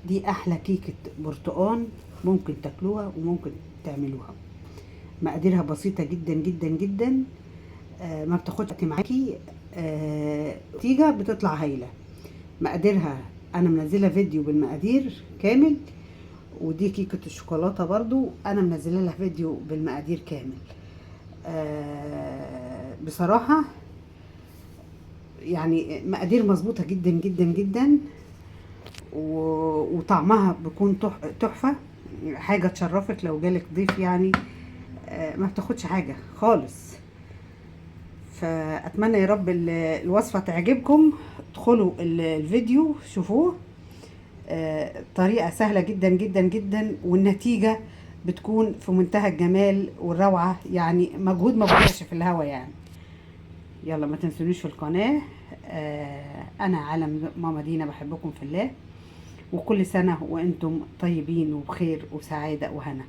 دي احلى كيكه برتقان ممكن تاكلوها وممكن تعملوها. مقاديرها بسيطه جدا جدا جدا. ما بتاخدش وقت معاكي. نتيجه بتطلع هايله. مقاديرها انا منزله فيديو بالمقادير كامل. ودي كيكه الشوكولاته برضو انا منزله لها فيديو بالمقادير كامل. بصراحه يعني مقادير مظبوطه جدا جدا جدا. وطعمها بيكون تحفه. حاجه تشرفك لو جالك ضيف يعني. ما بتاخدش حاجه خالص. فاتمنى يا رب الوصفه تعجبكم. ادخلوا الفيديو شوفوه. طريقه سهله جدا جدا جدا، والنتيجه بتكون في منتهى الجمال والروعه، يعني مجهود ما بيضيعش في الهوا يعني. يلا ما تنسونيش في القناه. انا علم ماما دينا، بحبكم في الله، وكل سنه وانتم طيبين وبخير وسعاده وهنا.